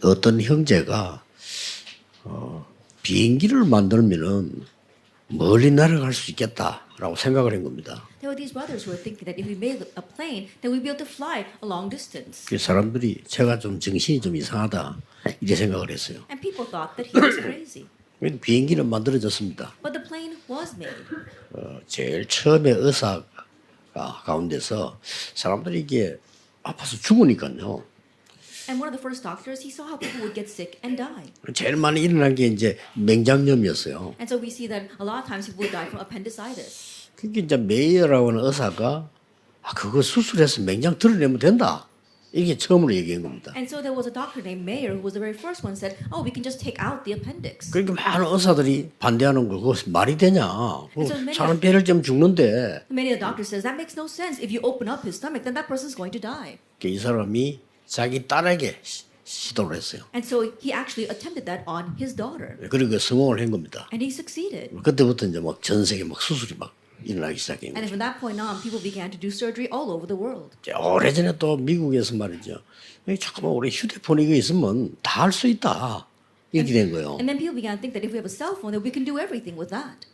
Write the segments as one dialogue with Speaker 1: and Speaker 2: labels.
Speaker 1: 어떤 형제가 비행기를 만들면은 멀리 날아갈 수 있겠다라고 생각을 한 겁니다.
Speaker 2: There were these brothers who were thinking that if we made a plane, then we'd be able to fly a long distance.
Speaker 1: 그 사람들이 제가 좀 정신이 좀 이상하다 이렇게 생각을 했어요.
Speaker 2: And people thought that he was crazy.
Speaker 1: 비행기는 만들어졌습니다.
Speaker 2: But the plane was made.
Speaker 1: 제일 처음에 의사 가운데서 사람들이 이게 아파서 죽으니까요.
Speaker 2: And one of the first doctors, he saw how people would get sick and die.
Speaker 1: 제일 많이 일어난 게 이제 맹장염이었어요.
Speaker 2: And so we see that a lot of times people would die from appendicitis.
Speaker 1: 그게 이제 메이어라고 하는 의사가 그거 수술해서 맹장 드러내면 된다. 이게 처음으로 얘기한 겁니다.
Speaker 2: And so there was a doctor named Mayer who was the very first one said, "Oh, we can just take out the appendix."
Speaker 1: 그러니까 많은 의사들이 반대하는 거 그거 말이 되냐? 사람 배를 좀 죽는데.
Speaker 2: Many of the doctors says that makes no sense. If you open up his stomach, then that person's going to die.
Speaker 1: 이 사람이 자기 딸에게 시도를 했어요.
Speaker 2: And so he actually attempted that on his daughter,
Speaker 1: 그리고 성공을 한 겁니다.
Speaker 2: and he succeeded.
Speaker 1: 그때부터 이제 막 전 세계 막 수술이 막 일어나기 시작한
Speaker 2: And
Speaker 1: 거죠.
Speaker 2: from that point on, people began to do surgery all over the world.
Speaker 1: 오래전에 또 미국에서 말이죠. 잠깐만 우리 휴대폰 이거 있으면 다 할 수 있다. 이렇게 된 거예요.
Speaker 2: And then people began to think that if we have a cell phone, then we can do everything with that.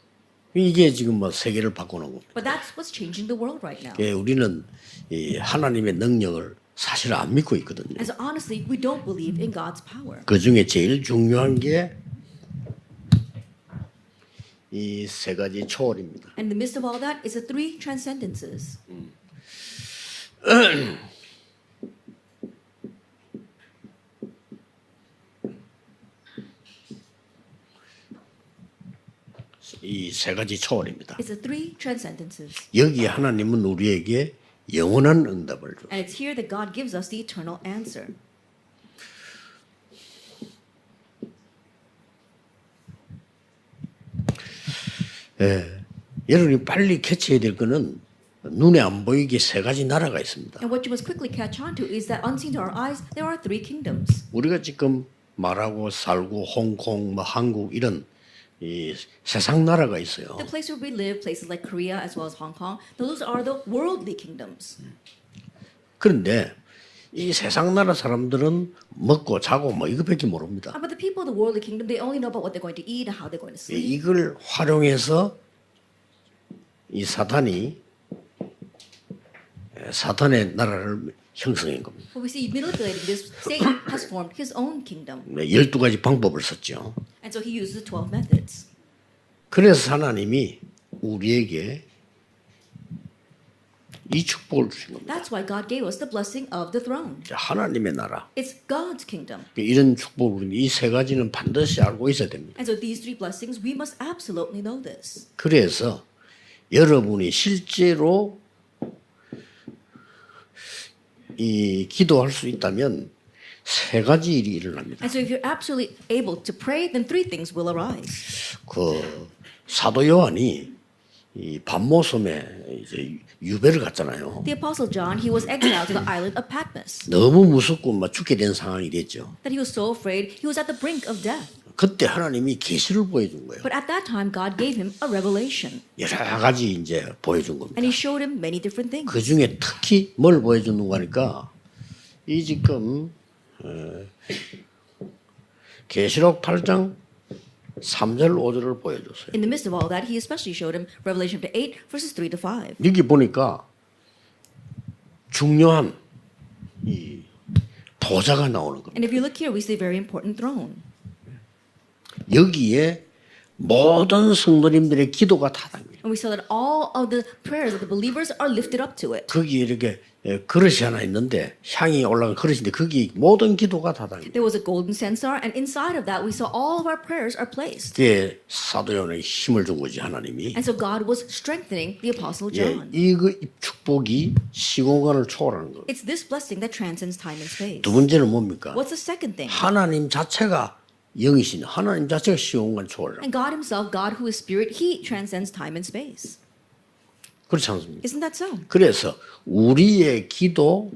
Speaker 1: 이게 지금 뭐 세계를 바꾸는 겁니다.
Speaker 2: But that's what's changing the world right now.
Speaker 1: 우리는 이 하나님의 능력을 사실 안 믿고 있거든요.
Speaker 2: And so honestly, we don't believe in God's power.
Speaker 1: 그 중에 제일 중요한 게 이 세 가지 초월입니다.
Speaker 2: And in the midst of all that is the three transcendences.
Speaker 1: 이 세 가지 초월입니다.
Speaker 2: It's the three transcendences.
Speaker 1: 여기 하나님은 우리에게 영원한 응답을 줘.
Speaker 2: And it's here that God gives us the eternal answer.
Speaker 1: 여러분이 빨리 캐치해야 될 거는 눈에 안 보이게 세 가지 나라가 있습니다.
Speaker 2: And what you must quickly catch on to is that unseen to our eyes, there are three kingdoms.
Speaker 1: 우리가 지금 말하고 살고 홍콩, 뭐 한국 이런 이 세상 나라가 있어요.
Speaker 2: The place where we live, places like Korea as well as Hong Kong, those are the worldly kingdoms.
Speaker 1: 그런데 이 세상 나라 사람들은 먹고 자고 뭐 이것밖에 모릅니다.
Speaker 2: But the people of the worldly kingdom, they only know about what they're going to eat and how they're going to sleep.
Speaker 1: 이걸 활용해서 이 사탄의 나라를 형성한 겁니다.
Speaker 2: But we see manipulating this, Satan has formed his own kingdom.
Speaker 1: 12가지 방법을 썼죠.
Speaker 2: And so he uses the 12 methods.
Speaker 1: 그래서 하나님이 우리에게 이 축복을 주신 겁니다.
Speaker 2: That's why God gave us the blessing of the throne.
Speaker 1: 하나님의 나라.
Speaker 2: It's God's kingdom.
Speaker 1: 이런 축복을 이 세 가지는 반드시 알고 있어야 됩니다.
Speaker 2: And so these three blessings, we must absolutely know this.
Speaker 1: 그래서 여러분이 실제로 이 기도할 수 있다면 세 가지 일이 일어납니다.
Speaker 2: And so if you're absolutely able to pray, then three things will arise.
Speaker 1: 그 사도 요한이 이 반모섬에 이제 유배를 갔잖아요.
Speaker 2: The Apostle John, he was exiled to the island of Patmos.
Speaker 1: 너무 무섭고 막 죽게 된 상황이 됐죠.
Speaker 2: That he was so afraid, he was at the brink of death.
Speaker 1: 그때 하나님이 계시를 보여준 거예요.
Speaker 2: But at that time, God gave him a revelation.
Speaker 1: 여러 가지 이제 보여준 겁니다.
Speaker 2: And he showed him many different things.
Speaker 1: 그 중에 특히 뭘 보여주는 거니까 이 지금 계시록 8장 3절 5절을 보여줬어요.
Speaker 2: In the midst of all that, he especially showed him Revelation chapter 8, verses 3 to 5.
Speaker 1: 여기 보니까 중요한 이 보좌가 나오는 겁니다.
Speaker 2: And if you look here, we see a very important throne.
Speaker 1: 여기에 모든 성도님들의 기도가 다 담겨요.
Speaker 2: And we saw that all of the prayers of the believers are lifted up to it.
Speaker 1: 거기에 이렇게 그릇이 하나 있는데 향이 올라간 그릇인데 거기 모든 기도가 다 담겨요.
Speaker 2: There was a golden censer, and inside of that, we saw all of our prayers are placed.
Speaker 1: 그게 사도 요한에 힘을 준 거지 하나님이.
Speaker 2: And so God was strengthening the Apostle John.
Speaker 1: 이 축복이 시공간을 초월하는 거예요.
Speaker 2: It's this blessing that transcends time and space.
Speaker 1: 두 번째는 뭡니까?
Speaker 2: What's the second thing?
Speaker 1: 하나님 자체가 영이신 하나님 자체가 시공간 초월을.
Speaker 2: And God himself, God who is spirit, he transcends time and space.
Speaker 1: 그렇지 않습니까?
Speaker 2: Isn't that so?
Speaker 1: 그래서 우리의 기도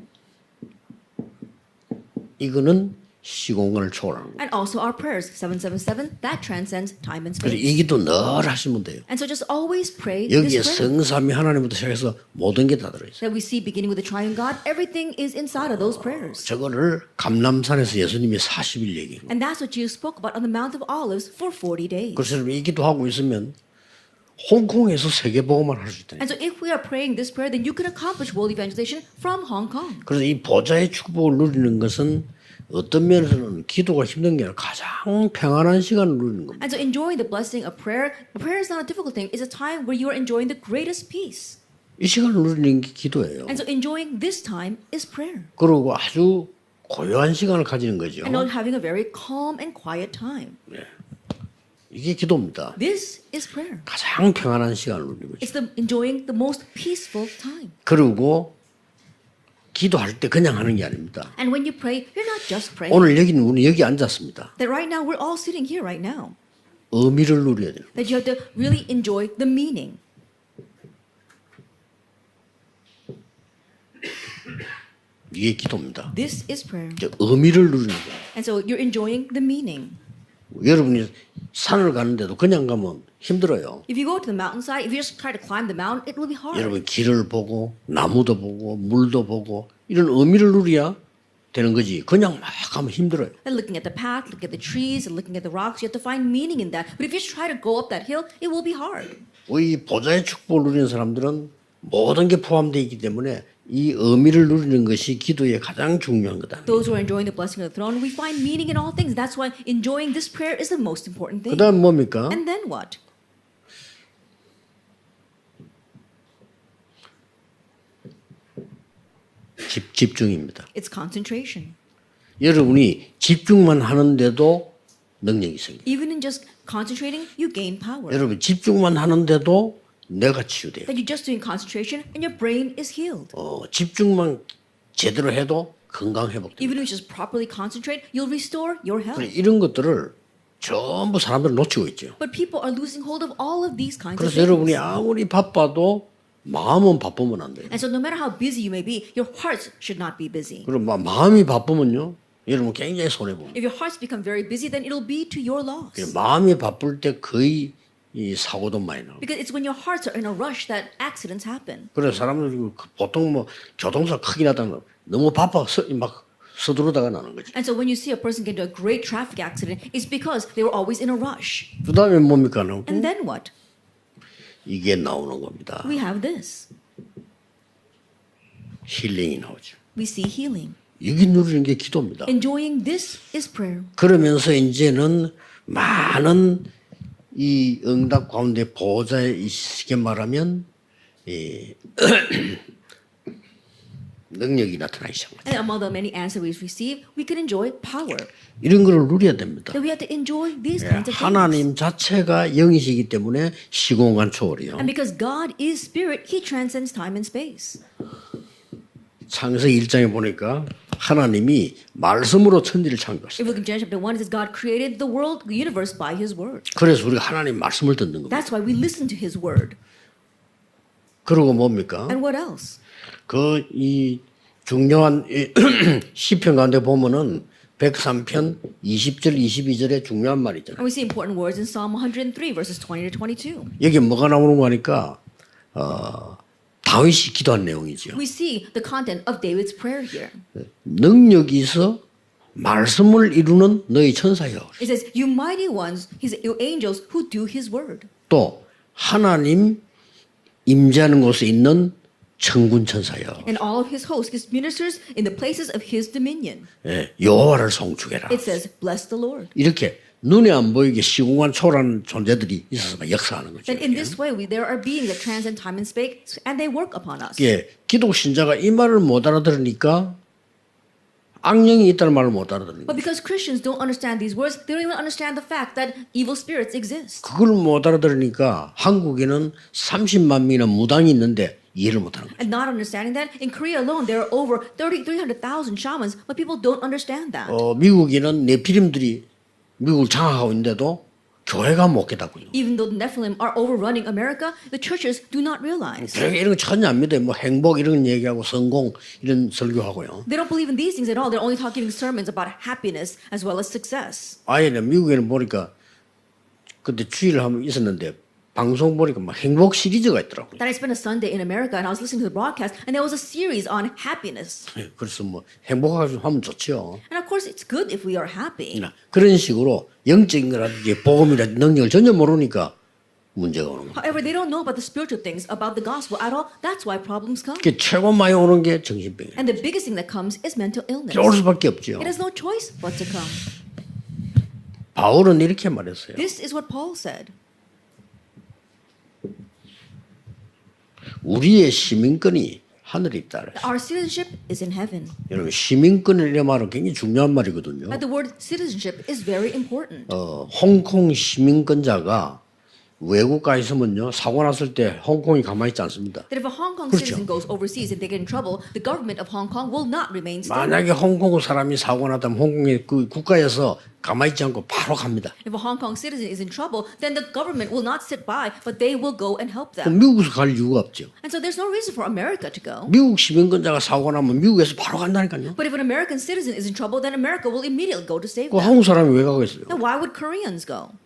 Speaker 1: 이거는 시공간을 초월하는 거예요.
Speaker 2: And also our prayers, 777, that transcends time and
Speaker 1: 그래서
Speaker 2: space.
Speaker 1: 이 기도 늘 하시면 돼요.
Speaker 2: And so just always pray
Speaker 1: 여기에
Speaker 2: this prayer
Speaker 1: 성삼위 하나님부터 시작해서 모든 게 다 들어있어요.
Speaker 2: that we see beginning with the triune God. Everything is inside of those prayers.
Speaker 1: 저거를 감람산에서 예수님이 40일 얘기해요.
Speaker 2: And that's what Jesus spoke about on the Mount of Olives for 40 days.
Speaker 1: 그래서 이 기도하고 있으면 홍콩에서 세계복음을 할 수 있다.
Speaker 2: And so if we are praying this prayer, then you can accomplish world evangelization from Hong Kong.
Speaker 1: 그래서 이 보좌의 축복을 누리는 것은 어떤 면에서는 기도가 힘든 게 아니라 가장 평안한 시간을 누리는 겁니다.
Speaker 2: And so enjoying the blessing of prayer is not a difficult thing. It's a time where you are enjoying the greatest peace.
Speaker 1: 이 시간을 누리는 게 기도예요.
Speaker 2: And so enjoying this time is prayer.
Speaker 1: 그리고 아주 고요한 시간을 가지는 거죠.
Speaker 2: And not having a very calm and quiet time.
Speaker 1: 이게 기도입니다.
Speaker 2: This is prayer.
Speaker 1: 가장 평안한 시간을 누리는 거죠.
Speaker 2: It's enjoying the most peaceful time.
Speaker 1: 그리고 기도할 때 그냥 하는 게 아닙니다.
Speaker 2: And when you pray, you're not just praying.
Speaker 1: 오늘 여기는 우리 여기 앉았습니다.
Speaker 2: That right now we're all sitting here right now.
Speaker 1: 의미를 누려야 돼요.
Speaker 2: That you have to really enjoy the meaning.
Speaker 1: 이게 기도입니다.
Speaker 2: This is prayer.
Speaker 1: 의미를 누리는 거예요.
Speaker 2: And so you're enjoying the meaning.
Speaker 1: 여러분이 산을 가는데도 그냥 가면 힘들어요.
Speaker 2: If you go to the mountainside, if you just try to climb the mountain, it will be hard.
Speaker 1: 여러분 길을 보고 나무도 보고 물도 보고 이런 의미를 누려야 되는 거지. 그냥 막 가면 힘들어요.
Speaker 2: And looking at the path, looking at the trees, and looking at the rocks, you have to find meaning in that. But if you just try to go up that hill, it will be hard.
Speaker 1: 이 보좌의 축복을 누리는 사람들은 모든 게 포함되어 있기 때문에 이 의미를 누리는 것이 기도의 가장 중요한 거다.
Speaker 2: Those who are enjoying the blessing of the throne, we find meaning in all things. That's why enjoying this prayer is the most important thing.
Speaker 1: 그다음 뭡니까?
Speaker 2: And then what?
Speaker 1: 집중입니다.
Speaker 2: It's concentration.
Speaker 1: 여러분이 집중만 하는데도 능력이 생겨요.
Speaker 2: Even in just concentrating, you gain power.
Speaker 1: 여러분 집중만 하는데도 뇌가 치유돼요.
Speaker 2: That you're just doing concentration and your brain is healed.
Speaker 1: 집중만 제대로 해도 건강 회복돼요.
Speaker 2: Even if you just properly concentrate, you'll restore your health.
Speaker 1: 이런 것들을 전부 사람들은 놓치고 있죠.
Speaker 2: But people are losing hold of all of these kinds of
Speaker 1: 그래서
Speaker 2: things.
Speaker 1: 여러분이 아무리 바빠도 마음은 바쁘면 안 돼요.
Speaker 2: And so no matter how busy you may be, your hearts should not be busy.
Speaker 1: 그럼 마음이 바쁘면요, 여러분 굉장히 손해 봅니다.
Speaker 2: If your hearts become very busy, then it'll be to your loss.
Speaker 1: 마음이 바쁠 때 거의 이 사고도 많이 나고.
Speaker 2: Because it's when your hearts are in a rush that accidents happen.
Speaker 1: 그래서 사람들이 보통 뭐 교통사 크게 나다면 너무 바빠서 막 서두르다가 나는 거죠.
Speaker 2: And so when you see a person get into a great traffic accident, it's because they were always in a rush.
Speaker 1: 그다음에 뭡니까?
Speaker 2: And then what?
Speaker 1: 이게 나오는 겁니다.
Speaker 2: We have this.
Speaker 1: 힐링이 나오죠.
Speaker 2: We see healing.
Speaker 1: 여기 누리는 게 기도입니다.
Speaker 2: Enjoying this is prayer.
Speaker 1: 그러면서 이제는 많은 이 응답 가운데 보호자에 있게 말하면 이 능력이 나타나기 시작합니다.
Speaker 2: And among the many answers we receive, we can enjoy power.
Speaker 1: 이런 걸 누려야 됩니다.
Speaker 2: That we have to enjoy these kinds of things.
Speaker 1: 하나님 자체가 영이시기 때문에 시공간 초월이요.
Speaker 2: And because God is spirit, He transcends time and space.
Speaker 1: 창세기 1장에 보니까 하나님이 말씀으로 천지를 창조하셨어요.
Speaker 2: If we look at Genesis chapter 1, it says God created the world, the universe by His word.
Speaker 1: 그래서 우리가 하나님 말씀을 듣는 겁니다.
Speaker 2: That's why we listen to His word.
Speaker 1: 그리고 뭡니까?
Speaker 2: And what else?
Speaker 1: 그 이 중요한 시편 가운데 보면은 103편 20절 22절에 중요한 말이 있잖아요.
Speaker 2: And we see important words in Psalm 103, verses 20 to 22.
Speaker 1: 여기 뭐가 나오는 거니까 다윗이 기도한 내용이죠.
Speaker 2: We see the content of David's prayer here.
Speaker 1: 능력이 있어 말씀을 이루는 너희 천사여.
Speaker 2: It says, "You mighty ones, His angels who do His word."
Speaker 1: 또 하나님 임재하는 곳에 있는 천군 천사여.
Speaker 2: And all of His hosts, His ministers in the places of His dominion.
Speaker 1: 여호와를 송축해라.
Speaker 2: It says, "Bless the Lord."
Speaker 1: 이렇게 눈에 안 보이게 시공간 초월한 존재들이 있어서 막 역사하는 거죠.
Speaker 2: Then in this way, there are beings that transcend time and space, and they work upon us.
Speaker 1: 예, 기독 신자가 이 말을 못 알아들으니까 악령이 있다는 말을 못 알아들으니까
Speaker 2: But because Christians don't understand these words, they don't even understand the fact that evil spirits exist.
Speaker 1: 그걸 못 알아들으니까 한국에는 30만 명이나 무당이 있는데 이해를 못하는 거예요.
Speaker 2: And not understanding that, in Korea alone, there are over 300,000 shamans, but people don't understand that.
Speaker 1: 미국에는 네피림들이 미국을 장악하고 있는데도 교회가 못 깨닫고요.
Speaker 2: Even though the Nephilim are overrunning America, the churches do not realize.
Speaker 1: 그러니까 이런 거 전혀 안 믿어요. 뭐 행복 이런 얘기하고 성공 이런 설교하고요.
Speaker 2: They don't believe in these things at all. They're only giving sermons about happiness as well as success.
Speaker 1: 아예는 미국에는 보니까 그때 주일 한번 있었는데 방송 보니까 막 행복 시리즈가 있더라고요.
Speaker 2: That I spent a Sunday in America and I was listening to the broadcast and there was a series on happiness.
Speaker 1: 그래서 뭐 행복하게 하면 좋죠.
Speaker 2: And of course it's good if we are happy.
Speaker 1: 그런 식으로 영적인 거라든지 복음이라든지 능력을 전혀 모르니까 문제가 오는 거예요.
Speaker 2: However, they don't know about the spiritual things, about the gospel at all. That's why problems come.
Speaker 1: 그 최고 많이 오는 게 정신병이에요.
Speaker 2: And the biggest thing that comes is mental illness.
Speaker 1: 올 수밖에 없죠.
Speaker 2: It has no choice but to come.
Speaker 1: 바울은 이렇게 말했어요.
Speaker 2: This is what Paul said.
Speaker 1: 우리의 시민권이 하늘에 있다.
Speaker 2: Our citizenship is in heaven.
Speaker 1: 여러분 시민권이라는 말은 굉장히 중요한 말이거든요.
Speaker 2: But the word citizenship is very important.
Speaker 1: 홍콩 시민권자가 외국 가 있으면요 사고 났을 때 홍콩이 가만히 있지 않습니다.
Speaker 2: That if a Hong Kong
Speaker 1: 그렇죠.
Speaker 2: citizen goes overseas and they get in trouble, the government of Hong Kong will not remain still.
Speaker 1: 만약에 홍콩 사람이 사고 났다면 홍콩의 그 국가에서 가만히 있지 않고 바로 갑니다.
Speaker 2: If a Hong Kong citizen is in trouble, then the government will not sit by, but they will go and help
Speaker 1: 그럼
Speaker 2: them.
Speaker 1: 미국에서 갈 이유가 없죠.
Speaker 2: And so there's no reason for America to go.
Speaker 1: 미국 시민권자가 사고 나면 미국에서 바로 간다니까요.
Speaker 2: But if an American citizen is in trouble, then America will immediately go to save
Speaker 1: 그
Speaker 2: them.
Speaker 1: 한국 사람이 왜 가겠어요?
Speaker 2: Now, why would Koreans go?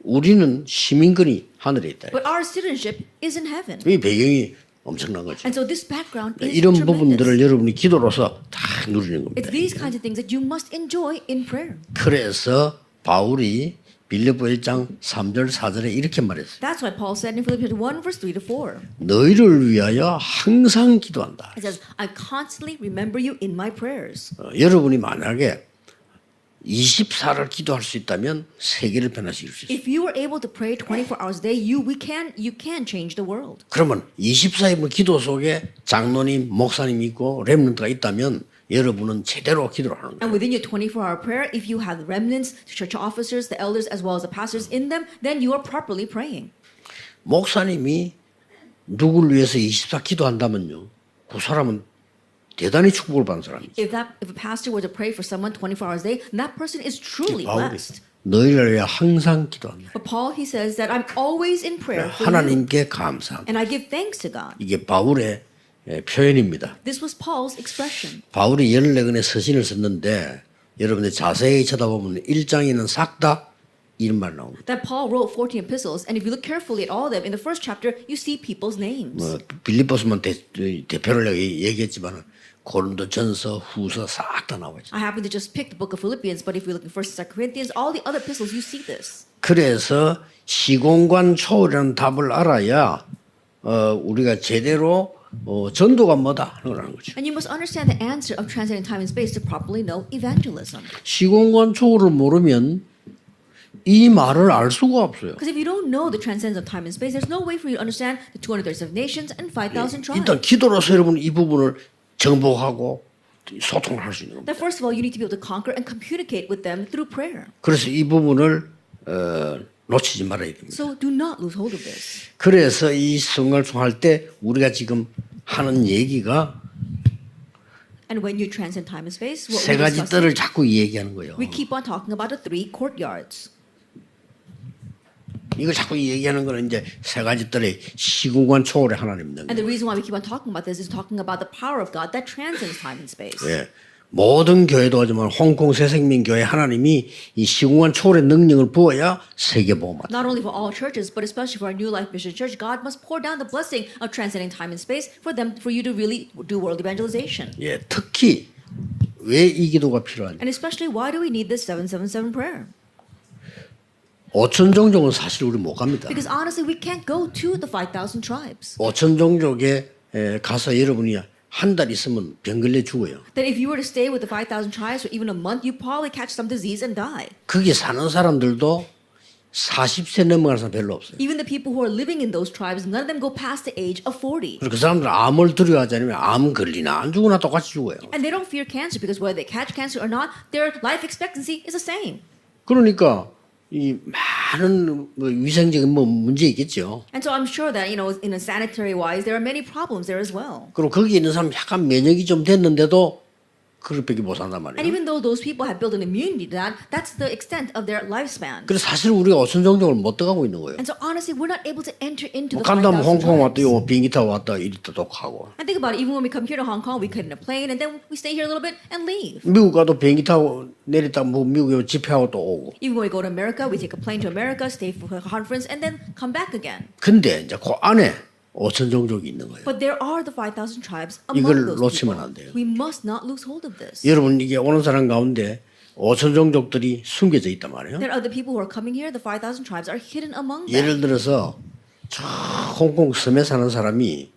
Speaker 1: 우리는 시민권이 하늘에 있다.
Speaker 2: But our citizenship is in heaven.
Speaker 1: 이 배경이 엄청난 거죠.
Speaker 2: And so this background is
Speaker 1: 이런
Speaker 2: tremendous.
Speaker 1: 부분들을 여러분이 기도로서 다 누리는 겁니다.
Speaker 2: It's these kinds of things that you must enjoy in prayer.
Speaker 1: 그래서 바울이 빌립보 1장 3절 4절에 이렇게 말했어요.
Speaker 2: That's why Paul said in Philippians 1 verse 3 to 4.
Speaker 1: 너희를 위하여 항상 기도한다.
Speaker 2: It says, I constantly remember you in my prayers.
Speaker 1: 여러분이 만약에 24를 기도할 수 있다면 세계를 변화시킬 수 있어요.
Speaker 2: If you are able to pray 24 hours a day, you can change the world.
Speaker 1: 그러면 24일 기도 속에 장로님, 목사님 있고 렘넌트가 있다면 여러분은 제대로 기도를 하는 거예요.
Speaker 2: And within your 24-hour prayer, if you have the remnants, the church officers, the elders, as well as the pastors in them, then you are properly praying.
Speaker 1: 목사님이 누구를 위해서 24 기도한다면요. 그 사람은 대단히 축복을 받는 사람이죠.
Speaker 2: If a pastor were to pray for someone 24 hours a day, then that person is truly
Speaker 1: 바울이
Speaker 2: blessed.
Speaker 1: 너희를 위해 항상 기도한다.
Speaker 2: But Paul, he says that I'm always in prayer for you,
Speaker 1: 하나님께 감사한다.
Speaker 2: and I give thanks to God.
Speaker 1: 이게 바울의 표현입니다.
Speaker 2: This was Paul's expression.
Speaker 1: 바울이 14권의 서신을 썼는데 여러분들 자세히 쳐다보면 1장에는 삭다 이런 말 나옵니다.
Speaker 2: That Paul wrote 14 epistles, and if you look carefully at all of them, in the first chapter, you see people's names.
Speaker 1: 뭐 빌립보서만 대표를 얘기했지만 고린도 전서 후서 싹 다 나와 있어요.
Speaker 2: I happen to just pick the book of Philippians, but if you look in 1st and 2nd Corinthians, all the other epistles, you see this.
Speaker 1: 그래서 시공간 초월이라는 답을 알아야 우리가 제대로 전도가 뭐다 하는 거죠.
Speaker 2: And you must understand the answer of transcending time and space to properly know evangelism.
Speaker 1: 시공간 초월을 모르면 이 말을 알 수가 없어요.
Speaker 2: Because if you don't know the transcendence of time and space, there's no way for you to understand the 237 nations and 5,000 tribes.
Speaker 1: 일단 기도로서 여러분 이 부분을 정복하고 소통을 할 수 있는 겁니다.
Speaker 2: That first of all, you need to be able to conquer and communicate with them through prayer.
Speaker 1: 그래서 이 부분을 놓치지 말아야 됩니다.
Speaker 2: So do not lose hold of this.
Speaker 1: 그래서 이 성경을 통할 때 우리가 지금 하는 얘기가
Speaker 2: And when you transcend time and space, what
Speaker 1: 세
Speaker 2: we
Speaker 1: 가지
Speaker 2: discuss,
Speaker 1: 뜰을 자꾸 얘기하는 거예요.
Speaker 2: we keep on talking about the 3 courtyards.
Speaker 1: 이걸 자꾸 얘기하는 거는 이제 세 가지 뜰의 시공간 초월의 하나님입니다.
Speaker 2: And the reason why we keep on talking about this is talking about the power of God that transcends time and space.
Speaker 1: 예. 모든 교회도 하지만 홍콩 새생명교회 하나님이 이 시공간 초월의 능력을 부어야 세계 복음화.
Speaker 2: Not only for all churches, but especially for our New Life Mission Church, God must pour down the blessing of transcending time and space for you to really do world evangelization.
Speaker 1: 예, 특히 왜 이 기도가 필요한지.
Speaker 2: And especially, why do we need this 777 prayer?
Speaker 1: 5천 종족은 사실 우리 못 갑니다.
Speaker 2: Because honestly, we can't go to the 5,000 tribes.
Speaker 1: 5천 종족에 가서 여러분이 한 달 있으면 병 걸려 죽어요.
Speaker 2: That if you were to stay with the 5,000 tribes for even a month, you probably catch some disease and die.
Speaker 1: 거기 사는 사람들도 40세 넘어가는 사람 별로 없어요.
Speaker 2: Even the people who are living in those tribes, none of them go past the age of 40.
Speaker 1: 그리고 그 사람들은 암을 두려워하지 않으면 암 걸리나 안 죽으나 똑같이 죽어요.
Speaker 2: And they don't fear cancer because whether they catch cancer or not, their life expectancy is the same.
Speaker 1: 그러니까 이 많은 위생적인 문제 있겠죠.
Speaker 2: And so I'm sure that, in a sanitary wise, there are many problems there as well.
Speaker 1: 그리고 거기 있는 사람 약간 면역이 좀 됐는데도 그렇게밖에 못 산단
Speaker 2: And
Speaker 1: 말이에요.
Speaker 2: even though those people have built an immunity to that, that's the extent of their lifespan.
Speaker 1: 그래서 사실 우리가 오천종족을 못 들어가고 있는 거예요.
Speaker 2: And so honestly, we're not able to enter into the
Speaker 1: 간다면
Speaker 2: 5,000
Speaker 1: 홍콩 왔다
Speaker 2: tribes.
Speaker 1: 요 비행기 타고 왔다 이리도 하고
Speaker 2: And think about it, even when we come here to Hong Kong, we get in a plane and then we stay here a little bit and leave.
Speaker 1: 미국 가도 비행기 타고 내렸다 뭐 미국에 집회하고 또 오고.
Speaker 2: Even when we go to America, we take a plane to America, stay for a conference, and then come back again.
Speaker 1: 근데 이제 그 안에 오천종족이 있는 거예요.
Speaker 2: But there are the 5,000 tribes
Speaker 1: 이걸
Speaker 2: among those
Speaker 1: 놓치면
Speaker 2: people.
Speaker 1: 안 돼요.
Speaker 2: We must not lose hold of this.
Speaker 1: 여러분 이게 오는 사람 가운데 오천종족들이 숨겨져 있단 말이에요.
Speaker 2: There are the people who are coming here, the 5,000 tribes are hidden among them.
Speaker 1: 예를 들어서 저 홍콩 섬에 사는 사람이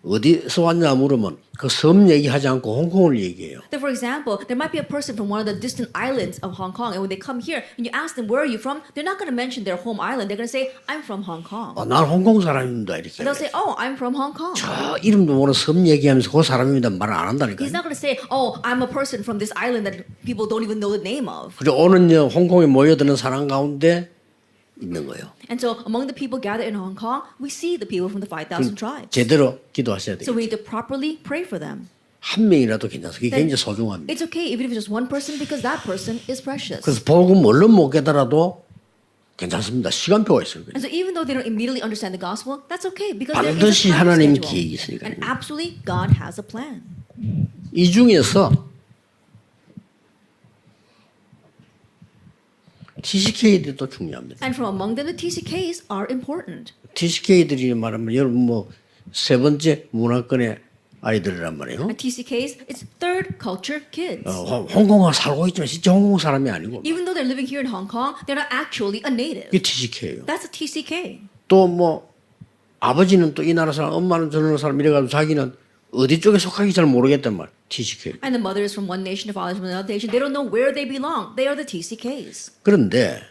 Speaker 1: 어디서 왔냐 물으면 그 섬 얘기하지 않고 홍콩을 얘기해요.
Speaker 2: So for example, there might be a person from one of the distant islands of Hong Kong, and when they come here and you ask them, where are you from? They're not going to mention their home island. They're going to say, I'm from Hong Kong.
Speaker 1: 난 홍콩 사람입니다 이렇게.
Speaker 2: They'll say, oh, I'm from Hong Kong.
Speaker 1: 저 이름도 모르는 섬 얘기하면서 그 사람입니다 말을 안 한다니까요.
Speaker 2: He's not going to say, oh, I'm a person from this island that people don't even know the name of.
Speaker 1: 그리고 오는 홍콩에 모여드는 사람 가운데 있는 거예요.
Speaker 2: And so among the people gathered in Hong Kong, we see the people from the 5,000 tribes.
Speaker 1: 제대로 기도하셔야 돼요.
Speaker 2: So we need to properly pray for them.
Speaker 1: 한 명이라도 괜찮습니다. 그게 굉장히 소중합니다.
Speaker 2: It's okay even if it's just one person because that person is precious.
Speaker 1: 그래서 복음 얼른 못 깨달아도 괜찮습니다. 시간표가 있어요.
Speaker 2: And so even though they don't immediately understand the gospel, that's okay because there is a
Speaker 1: 반드시
Speaker 2: time
Speaker 1: 하나님
Speaker 2: schedule.
Speaker 1: 계획이 있으니까요.
Speaker 2: And absolutely God has a plan.
Speaker 1: 이 중에서 TCK들도 중요합니다.
Speaker 2: And from among them, the TCKs are important.
Speaker 1: TCK들이 말하면 여러분 뭐 세 번째 문화권의 아이들이란 말이에요.
Speaker 2: And TCKs, it's third culture kids.
Speaker 1: 홍콩에 살고 있지만 진짜 홍콩 사람이 아니고
Speaker 2: Even though they're living here in Hong Kong, they're not actually a native.
Speaker 1: 그게 TCK예요.
Speaker 2: That's a TCK.
Speaker 1: 또 뭐 아버지는 또 이 나라 사람, 엄마는 저 나라 사람 이래가지고 자기는 어디 쪽에 속하기 잘 모르겠단 말. TCK.
Speaker 2: And the mother is from one nation, the father is from another nation. They don't know where they belong. They are the TCKs.
Speaker 1: 그런데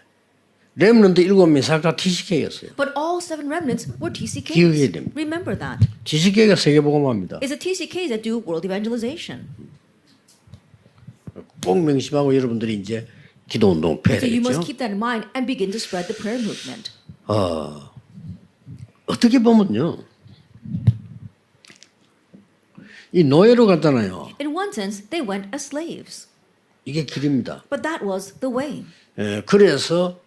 Speaker 1: 렘넌트 7명이 다 TCK였어요.
Speaker 2: But all 7 remnants were TCKs.
Speaker 1: 기억해야 됩니다.
Speaker 2: Remember that.
Speaker 1: TCK가 세계복음화입니다.
Speaker 2: It's the TCKs that do world evangelization.
Speaker 1: 꼭 명심하고 여러분들이 이제 기도 운동 펴야
Speaker 2: So you must
Speaker 1: 되겠죠.
Speaker 2: keep that in mind and begin to spread the prayer movement.
Speaker 1: 어떻게 보면요. 이 노예로 갔잖아요.
Speaker 2: In one sense, they went as slaves.
Speaker 1: 이게 길입니다.
Speaker 2: But that was the way.
Speaker 1: 그래서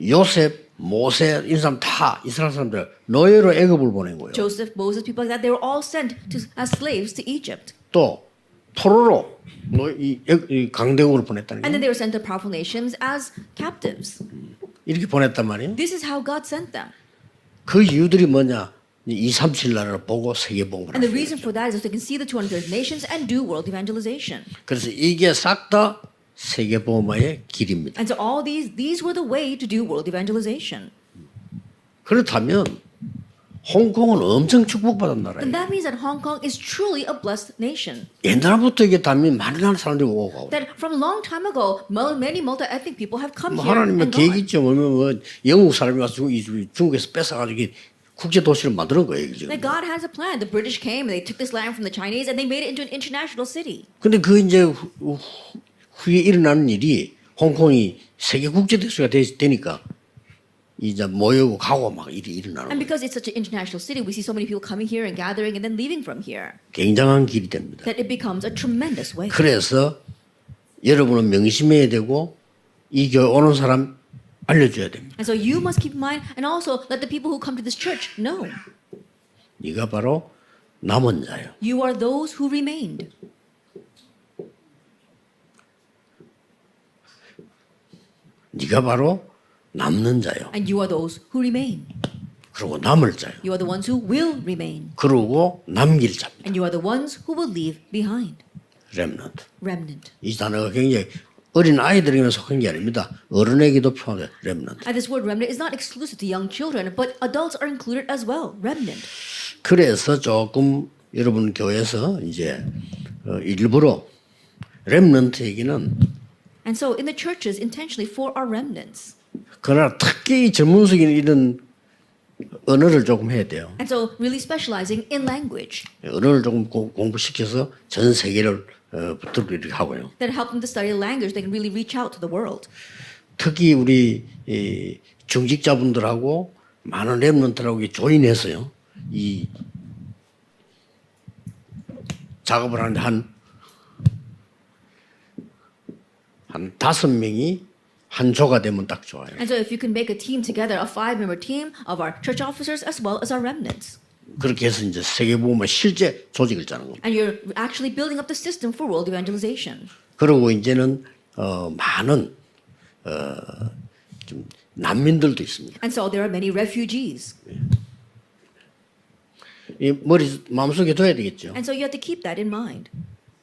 Speaker 1: 요셉, 모세, 이 사람 다 이스라엘 사람들 노예로 애굽을 보낸 거예요.
Speaker 2: Joseph, Moses, people like that, they were all sent as slaves to Egypt.
Speaker 1: 또 포로로 이 강대국으로 보냈다는
Speaker 2: And
Speaker 1: 거예요.
Speaker 2: then they were sent to powerful nations as captives.
Speaker 1: 이렇게 보냈단 말이에요.
Speaker 2: This is how God sent them.
Speaker 1: 그 이유들이 뭐냐? 237 나라를 보고 세계복음을
Speaker 2: And the
Speaker 1: 하는
Speaker 2: reason for that is so they can see the 230 nations and do world evangelization.
Speaker 1: 그래서 이게 싹 다 세계복음화의 길입니다.
Speaker 2: And so all these were the way to do world evangelization.
Speaker 1: 그렇다면 홍콩은 엄청 축복받은 나라예요.
Speaker 2: And that means that Hong Kong is truly a blessed nation.
Speaker 1: 옛날부터 이게 다면 많은 나라 사람들이 오고 가고.
Speaker 2: That from a long time ago, many multi-ethnic people have come
Speaker 1: 뭐
Speaker 2: here
Speaker 1: 하나님은
Speaker 2: and
Speaker 1: 계획
Speaker 2: gone.
Speaker 1: 있죠. 뭐 영국 사람이 와서 중국에서 뺏어가지고 이게 국제 도시를 만드는 거예요. 지금.
Speaker 2: That God has a plan. The British came and they took this land from the Chinese and they made it into an international city.
Speaker 1: 근데 그 이제 후에 일어나는 일이 홍콩이 세계 국제 도시가 되니까 이제 모여고 가고 막 일이 일어나는
Speaker 2: And
Speaker 1: 거예요.
Speaker 2: because it's such an international city, we see so many people coming here and gathering and then leaving from here.
Speaker 1: 굉장한 길이 됩니다.
Speaker 2: That it becomes a tremendous way.
Speaker 1: 그래서 여러분은 명심해야 되고 이 교회 오는 사람 알려줘야 됩니다.
Speaker 2: And so you must keep in mind and also let the people who come to this church know.
Speaker 1: 네가 바로 남은 자예요.
Speaker 2: You are those who remained.
Speaker 1: 네가 바로 남는 자요.
Speaker 2: And you are those who remain.
Speaker 1: 그리고 남을 자요.
Speaker 2: You are the ones who will remain.
Speaker 1: 그러고 남길 자입니다.
Speaker 2: And you are the ones who will leave behind.
Speaker 1: 렘넌트.
Speaker 2: Remnant.
Speaker 1: 이 단어가 굉장히 어린 아이들에게만 속한 게 아닙니다. 어른에게도 표현해 렘넌트.
Speaker 2: And this word remnant is not exclusive to young children, but adults are included as well. Remnant.
Speaker 1: 그래서 조금 여러분 교회에서 이제 일부러 렘넌트 얘기는
Speaker 2: And so in the churches, intentionally for our remnants.
Speaker 1: 그러나 특히 전문적인 이런 언어를 조금 해야 돼요.
Speaker 2: And so really specializing in language
Speaker 1: 언어를 조금 공부시켜서 전 세계를 붙들고 이렇게 하고요.
Speaker 2: that help them to study a language they can really reach out to the world.
Speaker 1: 특히 우리 이 중직자분들하고 많은 렘넌트라고 조인해서요. 이 작업을 하는데 한 한 5명이 한 조가 되면 딱 좋아요.
Speaker 2: And so if you can make a team together, a 5-member team of our church officers as well as our remnants.
Speaker 1: 그렇게 해서 이제 세계복음화 실제 조직을 짜는 겁니다.
Speaker 2: And you're actually building up the system for world evangelization.
Speaker 1: 그리고 이제는 많은 좀 난민들도 있습니다.
Speaker 2: And so there are many refugees.
Speaker 1: 이 마음속에 둬야 되겠죠.
Speaker 2: And so you have to keep that in mind,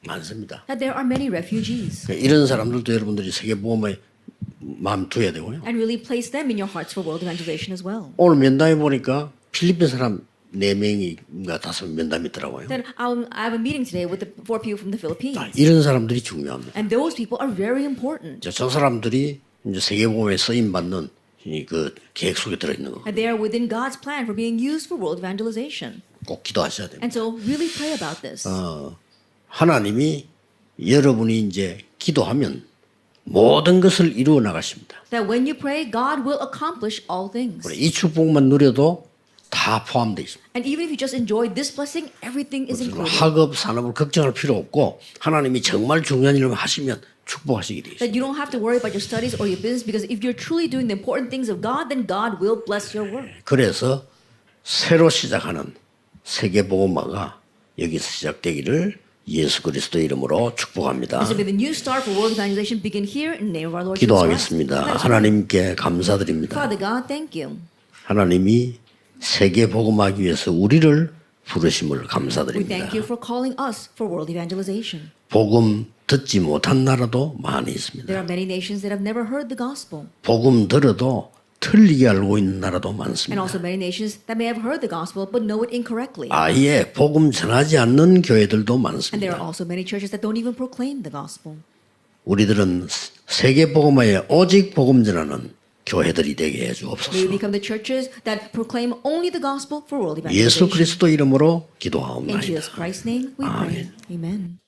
Speaker 1: 많습니다.
Speaker 2: that there are many refugees.
Speaker 1: 이런 사람들도 여러분들이 세계복음화에 마음 둬야 되고요.
Speaker 2: And really place them in your hearts for world evangelization as well.
Speaker 1: 오늘 면담해 보니까 필리핀 사람 4명인가 5명 면담이 있더라고요.
Speaker 2: Then I have a meeting today with the 4 people from the Philippines.
Speaker 1: 이런 사람들이 중요합니다.
Speaker 2: And those people are very important.
Speaker 1: 저 사람들이 이제 세계복음에 쓰임 받는 그 계획 속에 들어 있는 거.
Speaker 2: And they are within God's plan for being used for world evangelization.
Speaker 1: 꼭 기도하셔야 됩니다.
Speaker 2: And so really pray about this.
Speaker 1: 하나님이 여러분이 이제 기도하면 모든 것을 이루어 나가십니다.
Speaker 2: That when you pray, God will accomplish all things.
Speaker 1: 이 축복만 누려도 다 포함되어 있습니다.
Speaker 2: And even if you just enjoy this blessing, everything is included.
Speaker 1: 학업, 산업을 걱정할 필요 없고 하나님이 정말 중요한 일을 하시면 축복하시게 되어 있습니다.
Speaker 2: That you don't have to worry about your studies or your business because if you're truly doing the important things of God, then God will bless your work.
Speaker 1: 그래서 새로 시작하는 세계복음화가 여기서 시작되기를 예수 그리스도 이름으로 축복합니다.
Speaker 2: And so may the new start for world evangelization begin here in the name of our Lord Jesus Christ.
Speaker 1: 기도하겠습니다. 하나님께 감사드립니다.
Speaker 2: Father God, thank you.
Speaker 1: 하나님이 세계복음하기 위해서 우리를 부르심을
Speaker 2: We
Speaker 1: 감사드립니다.
Speaker 2: thank you for calling us for world evangelization.
Speaker 1: 복음 듣지 못한 나라도 많이 있습니다.
Speaker 2: There are many nations that have never heard the gospel.
Speaker 1: 복음 들어도 틀리게 알고 있는 나라도
Speaker 2: And
Speaker 1: 많습니다.
Speaker 2: also many nations that may have heard the gospel but know it incorrectly.
Speaker 1: 아예 복음 전하지 않는 교회들도
Speaker 2: And there are
Speaker 1: 많습니다.
Speaker 2: also many churches that don't even proclaim the gospel.
Speaker 1: 우리들은 세계복음화에 오직 복음 전하는 교회들이 되게
Speaker 2: May we
Speaker 1: 해주옵소서.
Speaker 2: become the churches that proclaim only the gospel for world
Speaker 1: 예수
Speaker 2: evangelization.
Speaker 1: 그리스도 이름으로
Speaker 2: In
Speaker 1: 기도하옵나이다.
Speaker 2: Jesus Christ's name we pray. Amen.